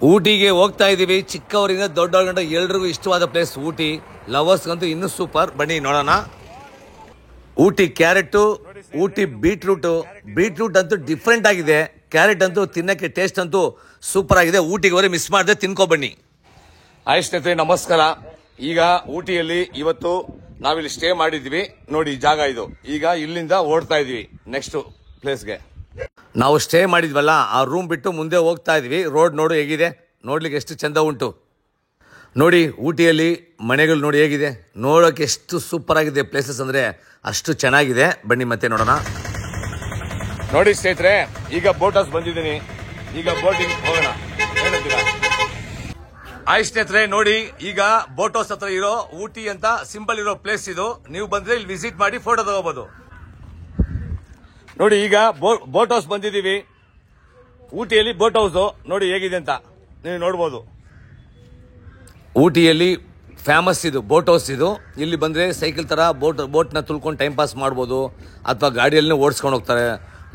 ಊಟಿಗೆ ಹೋಗ್ತಾ ಇದೀವಿ. ಚಿಕ್ಕವರಿಂದ ದೊಡ್ಡವರಿಂದ ಎಲ್ರಿಗೂ ಇಷ್ಟವಾದ ಪ್ಲೇಸ್ ಊಟಿ. ಲವರ್ಸ್ಗಂತೂ ಇನ್ನೂ ಸೂಪರ್. ಬನ್ನಿ ನೋಡೋಣ. ಊಟಿ ಕ್ಯಾರೆಟ್, ಊಟಿ ಬೀಟ್ರೂಟ್ ಅಂತೂ ಡಿಫ್ರೆಂಟ್ ಆಗಿದೆ. ಕ್ಯಾರೆಟ್ ಅಂತೂ ತಿನ್ನಕ್ಕೆ ಟೇಸ್ಟ್ ಅಂತೂ ಸೂಪರ್ ಆಗಿದೆ. ಊಟಿಗೆ ಅವರೇ ಮಿಸ್ ಮಾಡದೆ ತಿನ್ಕೊ ಬನ್ನಿ. ಆಯ್ ಸ್ನೇಹಿತರೆ ನಮಸ್ಕಾರ. ಈಗ ಊಟಿಯಲ್ಲಿ ಇವತ್ತು ನಾವಿಲ್ಲಿ ಸ್ಟೇ ಮಾಡಿದ್ವಿ. ನೋಡಿ ಜಾಗ ಇದು. ಈಗ ಇಲ್ಲಿಂದ ಓಡ್ತಾ ಇದೀವಿ ನೆಕ್ಸ್ಟ್ ಪ್ಲೇಸ್ಗೆ. ನಾವು ಸ್ಟೇ ಮಾಡಿದ್ವಲ್ಲ ಆ ರೂಮ್ ಬಿಟ್ಟು ಮುಂದೆ ಹೋಗ್ತಾ ಇದ್ವಿ. ರೋಡ್ ನೋಡು ಹೇಗಿದೆ, ನೋಡ್ಲಿಕ್ಕೆ ಎಷ್ಟು ಚಂದ ಉಂಟು ನೋಡಿ. ಊಟಿಯಲ್ಲಿ ಮನೆಗಳು ನೋಡಿ ಹೇಗಿದೆ, ನೋಡೋಕೆ ಎಷ್ಟು ಸೂಪರ್ ಆಗಿದೆ ಪ್ಲೇಸಸ್ ಅಂದರೆ ಅಷ್ಟು ಚೆನ್ನಾಗಿದೆ. ಬನ್ನಿ ಮತ್ತೆ ನೋಡೋಣ. ನೋಡಿ ಸ್ನೇಹಿತರೆ, ಈಗ ಬೋಟ್ ಹೌಸ್ ಬಂದಿದ್ದೀನಿ. ಈಗ ಬೋಟಿಂಗ್ ಹೋಗೋಣ. ಆಯ್ ಸ್ನೇಹಿತರೆ ನೋಡಿ, ಈಗ ಬೋಟ್ ಹೌಸ್ ಹತ್ರ ಇರೋ ಊಟಿ ಅಂತ ಸಿಂಬಲ್ ಇರೋ ಪ್ಲೇಸ್ ಇದು. ನೀವು ಬಂದ್ರೆ ಇಲ್ಲಿ ವಿಸಿಟ್ ಮಾಡಿ ಫೋಟೋ ತಗೋಬಹುದು. ನೋಡಿ ಈಗ ಬೋಟ್ ಹೌಸ್ ಬಂದಿದ್ದೀವಿ. ಊಟಿಯಲ್ಲಿ ಬೋಟ್ ಹೌಸ್ ನೋಡಿ ಹೇಗಿದೆ ಅಂತ ನೀವು ನೋಡ್ಬೋದು. ಊಟಿಯಲ್ಲಿ ಫೇಮಸ್ ಇದು ಬೋಟ್ ಹೌಸ್ ಇದು. ಇಲ್ಲಿ ಬಂದ್ರೆ ಸೈಕಲ್ ತರ ಬೋಟ್ನ ತುಳ್ಕೊಂಡು ಟೈಮ್ ಪಾಸ್ ಮಾಡ್ಬೋದು, ಅಥವಾ ಗಾಡಿಯಲ್ಲಿ ಓಡಿಸ್ಕೊಂಡು ಹೋಗ್ತಾರೆ.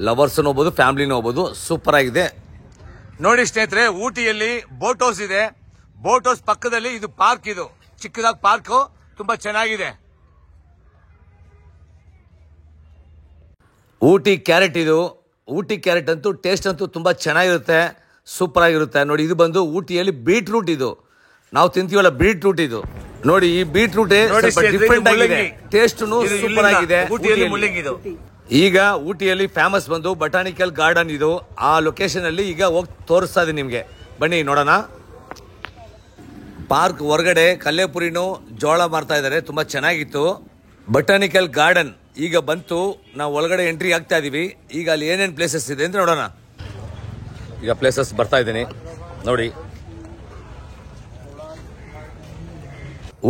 ಲವರ್ಸ್ನು ಹೋಗ್ಬೋದು, ಫ್ಯಾಮಿಲಿನೂ ಹೋಗ್ಬೋದು. ಸೂಪರ್ ಆಗಿದೆ ನೋಡಿ ಸ್ನೇಹಿತರೆ. ಊಟಿಯಲ್ಲಿ ಬೋಟ್ ಹೌಸ್ ಇದೆ. ಬೋಟ್ ಹೌಸ್ ಪಕ್ಕದಲ್ಲಿ ಇದು ಪಾರ್ಕ್, ಇದು ಚಿಕ್ಕದಾಗಿ ಪಾರ್ಕ್, ತುಂಬಾ ಚೆನ್ನಾಗಿದೆ. ಊಟಿ ಕ್ಯಾರೆಟ್ ಇದು. ಊಟಿ ಕ್ಯಾರೆಟ್ ಅಂತೂ ಟೇಸ್ಟ್ ಅಂತೂ ತುಂಬಾ ಚೆನ್ನಾಗಿರುತ್ತೆ, ಸೂಪರ್ ಆಗಿರುತ್ತೆ. ನೋಡಿ ಇದು ಬಂದು ಊಟಿಯಲ್ಲಿ ಬೀಟ್ರೂಟ್ ಇದು. ನಾವು ತಿಂತೀವಲ್ಲ ಬೀಟ್ರೂಟ್ ಇದು. ನೋಡಿ ಈ ಬೀಟ್ರೂಟ್ ಡಿಫ್ರೆಂಟ್ ಆಗಿದೆ, ಟೇಸ್ಟ್ ಸೂಪರ್ ಆಗಿದೆ. ಈಗ ಊಟಿಯಲ್ಲಿ ಫೇಮಸ್ ಬಂದು ಬಟಾನಿಕಲ್ ಗಾರ್ಡನ್ ಇದು. ಆ ಲೊಕೇಶನ್ ಅಲ್ಲಿ ಈಗ ಹೋಗಿ ತೋರಿಸ್ತಾ ಇದೀನಿ ನಿಮ್ಗೆ. ಬನ್ನಿ ನೋಡೋಣ. ಪಾರ್ಕ್ ಹೊರಗಡೆ ಕಲ್ಲೇಪುರಿನೂ ಜೋಳ ಮಾರ್ತಾ ಇದ್ದಾರೆ, ತುಂಬಾ ಚೆನ್ನಾಗಿತ್ತು. ಬಟಾನಿಕಲ್ ಗಾರ್ಡನ್ ಈಗ ಬಂತು. ನಾವು ಒಳಗಡೆ ಎಂಟ್ರಿ ಆಗ್ತಾ ಇದೀವಿ. ಈಗ ಅಲ್ಲಿ ಏನೇನು ಪ್ಲೇಸಸ್ ಇದೆ ಅಂತ ನೋಡೋಣ. ಈಗ ಪ್ಲೇಸಸ್ ಬರ್ತಾ ಇದ್ದೀನಿ ನೋಡಿ.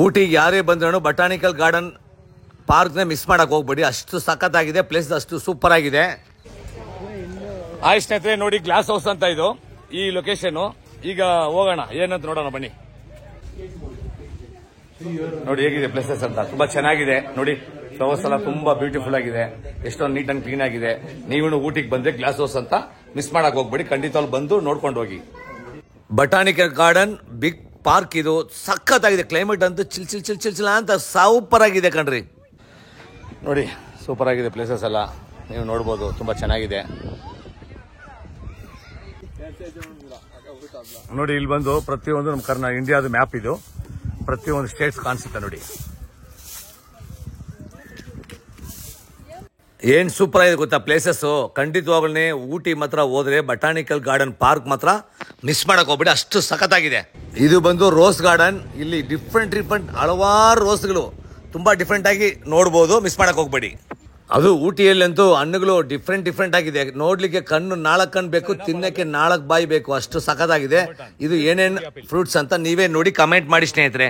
ಊಟಿಗೆ ಯಾರೇ ಬಂದ್ರೂ ಬಟಾನಿಕಲ್ ಗಾರ್ಡನ್ ಪಾರ್ಕ್ನ ಮಿಸ್ ಮಾಡಕ್ ಹೋಗ್ಬೇಡಿ. ಅಷ್ಟು ಸಖತ್ತಾಗಿದೆ ಪ್ಲೇಸ್, ಅಷ್ಟು ಸೂಪರ್ ಆಗಿದೆ. ಆಯ್ ಸ್ನೇಹಿತರೆ ನೋಡಿ, ಗ್ಲಾಸ್ ಹೌಸ್ ಅಂತ ಇದು ಈ ಲೊಕೇಶನ್. ಈಗ ಹೋಗೋಣ ಏನಂತ ನೋಡೋಣ ಬನ್ನಿ. ನೋಡಿ ಹೇಗಿದೆ ಪ್ಲೇಸಸ್ ಅಂತ, ತುಂಬಾ ಚೆನ್ನಾಗಿದೆ ನೋಡಿ. ಫ್ಲವರ್ಸ್ ಎಲ್ಲ ತುಂಬಾ ಬ್ಯೂಟಿಫುಲ್ ಆಗಿದೆ, ಎಷ್ಟೊಂದು ನೀಟ್ ಅಂಡ್ ಕ್ಲೀನ್ ಆಗಿದೆ. ನೀವು ಊಟಿಗೆ ಬಂದ್ರೆ ಗ್ಲಾಸ್ ಹೌಸ್ ಅಂತ ಮಿಸ್ ಮಾಡಕ್ ಹೋಗ್ಬೇಡಿ, ಖಂಡಿತವಾಗಿ ಬಂದು ನೋಡ್ಕೊಂಡು ಹೋಗಿ. ಬಟಾನಿಕಲ್ ಗಾರ್ಡನ್ ಬಿಗ್ ಪಾರ್ಕ್ ಇದು, ಸಖತ್ತಾಗಿದೆ. ಕ್ಲೈಮೇಟ್ ಅಂತೂ ಚಿಲ್ ಅಂತ ಸೂಪರ್ ಆಗಿದೆ ಕಣ್ರಿ. ನೋಡಿ ಸೂಪರ್ ಆಗಿದೆ ಪ್ಲೇಸಸ್ ಎಲ್ಲ, ನೀವು ನೋಡ್ಬೋದು, ತುಂಬಾ ಚೆನ್ನಾಗಿದೆ. ನೋಡಿ ಇಲ್ಲಿ ಬಂದು ಪ್ರತಿಯೊಂದು ನಮ್ಮ ಇಂಡಿಯಾದ ಮ್ಯಾಪ್ ಇದು. ಪ್ರತಿಯೊಂದು ಸ್ಟೇಟ್ಸ್ ಕಾಣಿಸುತ್ತೆ ನೋಡಿ. ಏನ್ ಸೂಪರ್ ಆಗಿದೆ ಗೊತ್ತಾ ಪ್ಲೇಸಸ್. ಖಂಡಿತವಾಗ್ಲೇ ಊಟಿ ಮಾತ್ರ ಹೋದ್ರೆ ಬಟಾನಿಕಲ್ ಗಾರ್ಡನ್ ಪಾರ್ಕ್ ಮಾತ್ರ ಮಿಸ್ ಮಾಡಕ್ ಹೋಗ್ಬೇಡಿ, ಅಷ್ಟು ಸಖತ್ತಾಗಿದೆ. ಇದು ಬಂದು ರೋಸ್ ಗಾರ್ಡನ್. ಇಲ್ಲಿ ಡಿಫ್ರೆಂಟ್ ಹಲವಾರು ರೋಸ್ಗಳು ತುಂಬಾ ಡಿಫ್ರೆಂಟ್ ಆಗಿ ನೋಡ್ಬೋದು, ಮಿಸ್ ಮಾಡಕ್ ಹೋಗ್ಬೇಡಿ. ಅದು ಊಟಿಯಲ್ಲಂತೂ ಹಣ್ಣುಗಳು ಡಿಫ್ರೆಂಟ್ ಆಗಿದೆ. ನೋಡ್ಲಿಕ್ಕೆ ನಾಲ್ಕು ಕಣ್ಣು ಬೇಕು, ತಿನ್ನಕ್ಕೆ 4 ಬಾಯಿ ಬೇಕು, ಅಷ್ಟು ಸಖತ್ತಾಗಿದೆ. ಇದು ಏನೇನು ಫ್ರೂಟ್ಸ್ ಅಂತ ನೀವೇ ನೋಡಿ ಕಮೆಂಟ್ ಮಾಡಿ ಸ್ನೇಹಿತರೆ.